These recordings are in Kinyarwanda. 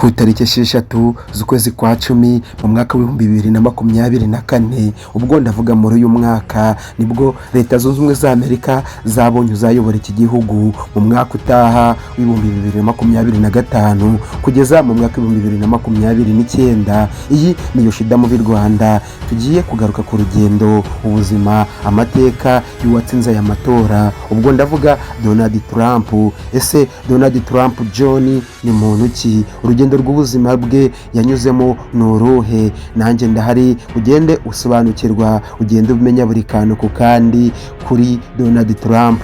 ku itariki 6 z'ukwezi kwa 10 mu mwaka w'ibihumbi 2024, ubwo ndavuga muri uyu mwaka nibwo Leta Zunze Ubumwe za Amerika zabonye uzayobora iki gihugu mu mwaka utaha w'ibihumbi 2025 kugeza mu mwaka w'ibihumbi 2029. Iyi ni Yoshida Movie Rwanda, tugiye kugaruka ku rugendo, ubuzima, amateka y'uwatsinze aya matora, ubwo ndavuga Donald Trump. Ese Donald Trump John ni muntu ki? Urugendo rw'ubuzima bwe yanyuzemo ni uruhe? Nanjye ndahari, ugende usobanukirwa, ugende umenya buri kantu ku kandi kuri Donald Trump,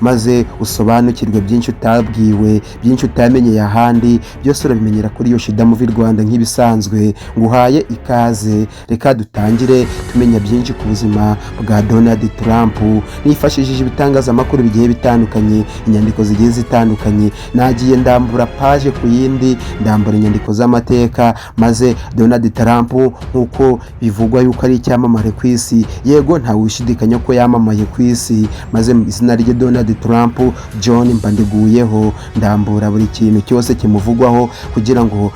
maze usobanukirwe byinshi utabwiwe, byinshi utamenyeye ahandi, byose urabimenyera kuri Yoshida Movie Rwanda nk'ibisanzwe. Nguhaye ikaze, reka dutangire tumenya byinshi ku buzima bwa Donald Trump nifashishije ibitangazamakuru bigiye bitandukanye, inyandiko zigiye zitandukanye. Nagiye ndambura page ku yindi, ndambura inyandiko z'amateka, maze Donald Trump nk'uko bivugwa yuko ari icyamamare ku isi, yego ntawe ushidikanya ko yamamaye ku isi, maze izina rye Donald Trump John mbandiguyeho, ndambura buri kintu cyose kimuvugwaho kugira ngo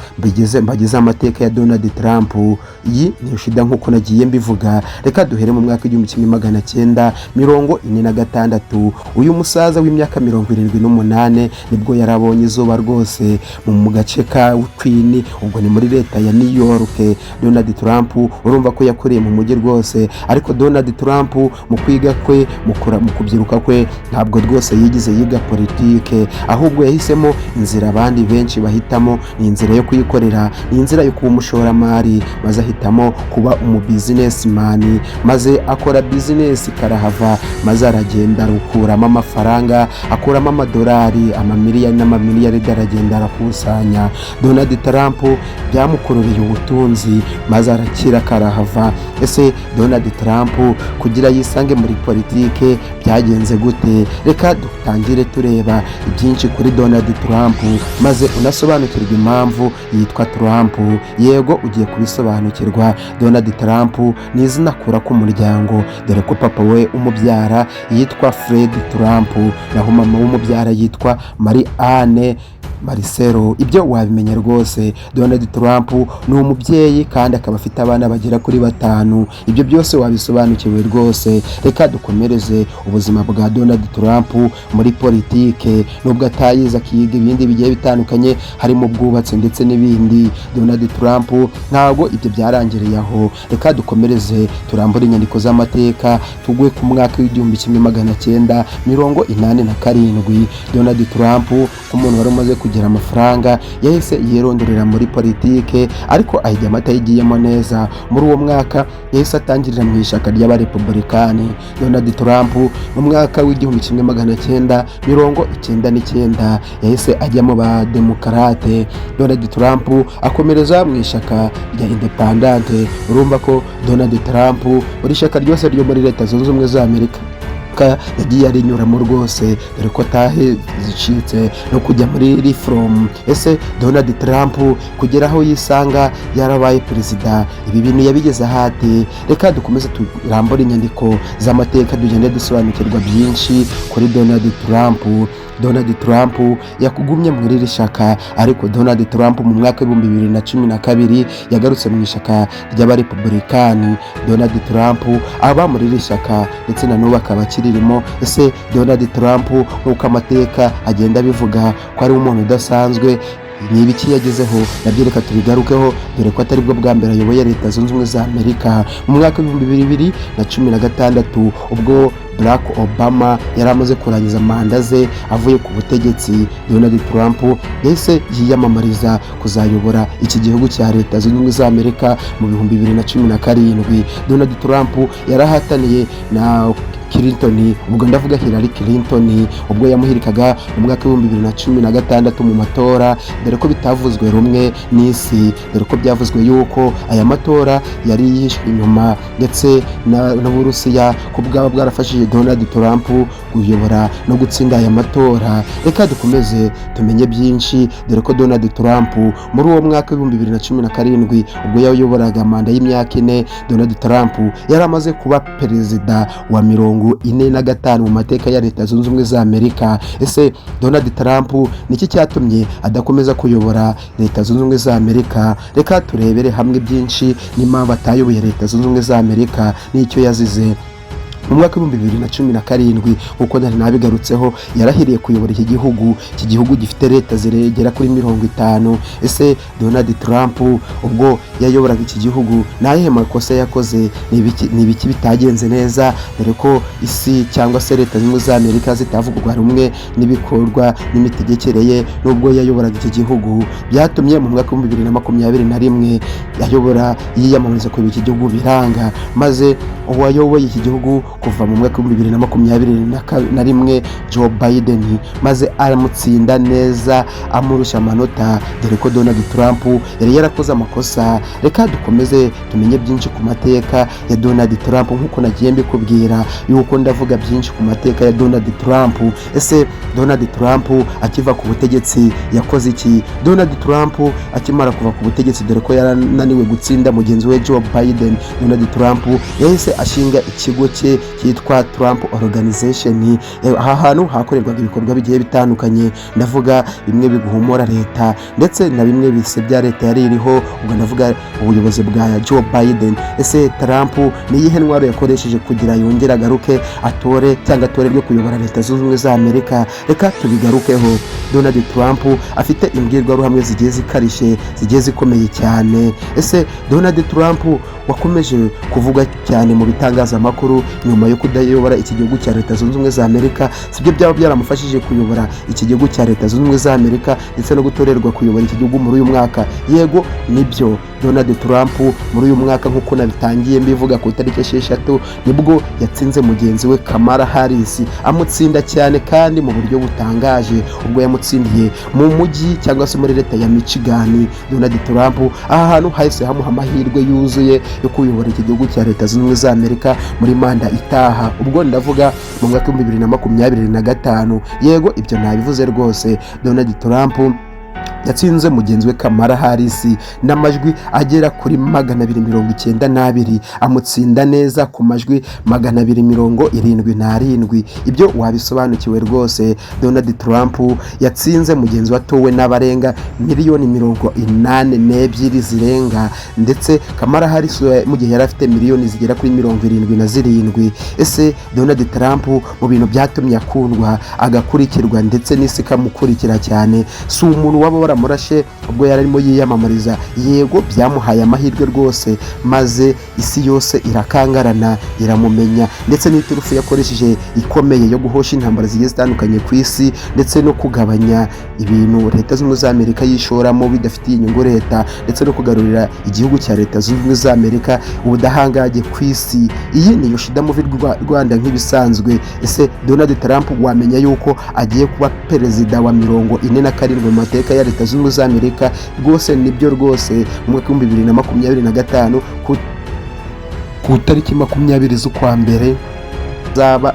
mbageze amateka ya Donald Trump. Iyi ni Yoshida nk'uko nagiye mbivuga. Reka duhere mu mwaka w'1946. uyu musaza w'imyaka 78 nibwo yarabonye izuba rwose mu gace ka Queen, ubwo ni muri leta ya New York. Donald Trump urumva ko yakuriye mu mujyi rwose, ariko Donald Trump mu kwiga kwe, mu kubyiruka kwe, ntabwo rwose yigize yiga politike, ahubwo yahisemo inzira abandi benshi bahitamo, ni inzira yo kuyikorera, ni inzira yo kuba umushoramari, maze ahitamo kuba businessman, maze akora business karahava, maze aragenda akuramo amafaranga, akuramo amadolari, amamiliyoni n'amamiliyaridi, aragenda arakusanya. Donald Trump byamukururiye ubutunzi, maze arakira karahava. Ese Donald Trump kugira yisange muri politike byagenze gute? Reka dutangire tureba byinshi kuri Donald Trump, maze unasobanukirwa impamvu yitwa Trump. Yego ugiye kubisobanukirwa. Donald Trump ni izina akura ku muryango, dore ko papa we umubyara yitwa Fred Trump, naho mama w'umubyara yitwa Marie Anne Marcelo. Ibyo wabimenya rwose. Donald Trump ni umubyeyi kandi akaba afite abana bagera kuri 5. Ibyo byose wabisobanukiwe rwose. Reka dukomereze ubuzima bwa Donald Trump muri politike, nubwo atayiza akiga ibindi bigiye bitandukanye, harimo ubwubatsi ndetse n'ibindi. Donald Trump ntabwo ibyo byarangiriye aho. Reka dukomereze turambure inyandiko z'amateka, tugwe ku mwaka w'1987. Donald Trump umuntu wari umaze kugira amafaranga yahise yirondorera muri politike, ariko ahijya amata yigiyemo neza. Muri uwo mwaka yahise atangirira mu ishyaka ry'abarepublikani. Donald Trump mu mwaka w'1999 yahise ajya mu ba demokrate. Donald Trump akomereza mu ishyaka rya independent. Urumva ko Donald Trump uri ishyaka ryose ryo muri Leta Zunze Ubumwe za Amerika yagiye arinyuramo rwose, dore ko tahe zicitse no kujya muri reform. Ese Donald Trump kugera aho yisanga yarabaye perezida, ibi bintu yabigeze hate? Reka dukomeze turambure inyandiko z'amateka, tugende dusobanukirwa byinshi kuri Donald Trump. Donald Trump yakugumye muri iri shaka, ariko Donald Trump mu mwaka w'2012 yagarutse mu ishaka ry'abarepublikani. Donald Trump aba muri iri shaka ndetse na n'ubu akaba akiririmo. Ese Donald Trump nk'uko amateka agenda bivuga ko ari umuntu udasanzwe, ni ibiki yagezeho? Nabyo reka tubigarukeho, dore ko atari bwo bwa mbere ayoboye Leta Zunze Ubumwe za Amerika. Mu mwaka w'2016 ubwo Barack Obama yari amaze kurangiza manda ze avuye ku butegetsi, Donald Trump yahise yiyamamariza kuzayobora iki gihugu cya Leta Zunze Ubumwe za Amerika mu 2017. Donald Trump yarahataniye na Clinton, ubwo ndavuga Hillary Clinton, ubwo yamuhirikaga mu mwaka w'2016 mu matora, dore ko bitavuzwe rumwe n'isi, dore ko byavuzwe yuko aya matora yari yishwe inyuma ndetse n'Uburusiya ko bwaba bwarafashije byafashije Donald Trump kuyobora no gutsinda aya matora. Reka dukomeze tumenye byinshi, dore ko Donald Trump muri uwo mwaka w'ibihumbi 2017 ubwo yayoboraga manda y'imyaka 4, Donald Trump yari amaze kuba perezida wa 45 mu mateka ya Leta Zunze Ubumwe za Amerika. Ese Donald Trump niki cyatumye adakomeza kuyobora Leta Zunze Ubumwe za Amerika? Reka turebere hamwe byinshi n'impamvu atayoboye Leta Zunze Ubumwe za Amerika n'icyo yazize. Mu mwaka w'ibihumbi 2017 uko nari nabigarutseho, yarahiriye kuyobora iki gihugu gifite leta zirengera kuri 50. Ese Donald Trump ubwo yayoboraga iki gihugu naye makosa yakoze? Ni ibiki bitagenze neza, dore ko isi cyangwa se Leta Zunze Ubumwe za Amerika zitavugwa rumwe n'ibikorwa n'imitegekere ye n'ubwo yayoboraga iki gihugu? Byatumye mu mwaka w'ibihumbi 2021 yiyamamariza kuyobora iki gihugu biranga, maze uwayoboye iki gihugu kuva mu mwaka w'ibihumbi 2021 Joe Biden maze aramutsinda neza amurusha amanota, dore ko Donald Trump yari yarakoze amakosa. Reka dukomeze tumenye byinshi ku mateka ya Donald Trump, nkuko nagiye mbikubwira yuko ndavuga byinshi ku mateka ya Donald Trump. Ese Donald Trump akiva ku butegetsi yakoze iki? Donald Trump akimara kuva ku butegetsi, dore ko yarananiwe gutsinda mugenzi we Joe Biden, Donald Trump yahise ashinga ikigo cye cyitwa Trump Organization. Aha hantu hakorerwaga ibikorwa bigiye bitandukanye, ndavuga bimwe biguhumura leta ndetse na bimwe bisebya leta yari iriho, ubwo ndavuga ubuyobozi bwa Joe Biden. Ese Trump ni iyihe ntwaro yakoresheje kugira yongere agaruke atorerwe kuyobora Leta Zunze Ubumwe za Amerika? Reka tubigarukeho. Donald Trump afite imbwirwaruhamwe zigiye zikarishye, zigiye zikomeye cyane. Ese Donald Trump wakomeje kuvuga cyane mu bitangazamakuru nyuma yo kudayobora iki gihugu cya Leta Zunze Ubumwe za Amerika, sibyo byaba byaramufashije kuyobora iki gihugu cya Leta Zunze Ubumwe za Amerika ndetse no gutorerwa kuyobora iki gihugu muri uyu mwaka? Yego, nibyo. Donald Trump muri uyu mwaka nk'uko nabitangiye mbivuga ku itariki 6 nibwo yatsinze mugenzi we Kamala Harris, amutsinda cyane kandi mu buryo butangaje, ubwo yamutsindiye mu mujyi cyangwa se muri leta ya Michigan. Donald Trump aha hantu hahise hamuha amahirwe yuzuye yo kuyobora iki gihugu cya Leta Zunze Ubumwe za Amerika muri manda itaha, ubwo ndavuga mu mwaka wa 2025. Yego, ibyo nabivuze rwose. Donald Trump yatsinze mugenzi we Kamala Harris n'amajwi agera kuri 292, amutsinda neza ku majwi 277. Ibyo wabisobanukiwe rwose. Donald Trump yatsinze mugenzi watowe n'abarenga 182 zirenga, ndetse Kamala Harris mu gihe yari afite miliyoni zigera kuri 77. Ese Donald Trump mu bintu byatumye akundwa agakurikirwa ndetse n'isi kamukurikira cyane, si umuntu waba waramurashe ubwo yari arimo yiyamamariza? Yego, byamuhaye amahirwe rwose, maze isi yose irakangarana iramumenya, ndetse n'iturufu yakoresheje ikomeye yo guhosha intambara zigiye zitandukanye ku isi ndetse no kugabanya ibintu Leta Zunze Ubumwe za Amerika yishoramo bidafitiye inyungu leta, ndetse no kugarurira igihugu cya Leta Zunze Ubumwe za Amerika ubudahangage ku isi. Iyi ni Yoshida Movie Rwanda nk'ibisanzwe. Ese Donald Trump wamenya yuko agiye kuba perezida wa 47 mu mateka ya Leta Zunze Ubumwe za Amerika? Rwose nibyo rwose. Mu mwaka wa 2025 ku itariki 20 z'ukwa mbere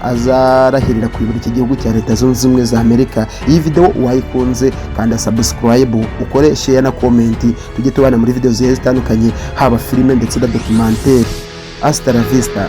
azarahirira kuyobora iki gihugu cya Leta Zunze Ubumwe za Amerika. Iyi video wayikunze kanda subscribe, ukore share na comment, tujye tubana muri video zigiye zitandukanye, haba filime ndetse na documentaire. Hasta la vista.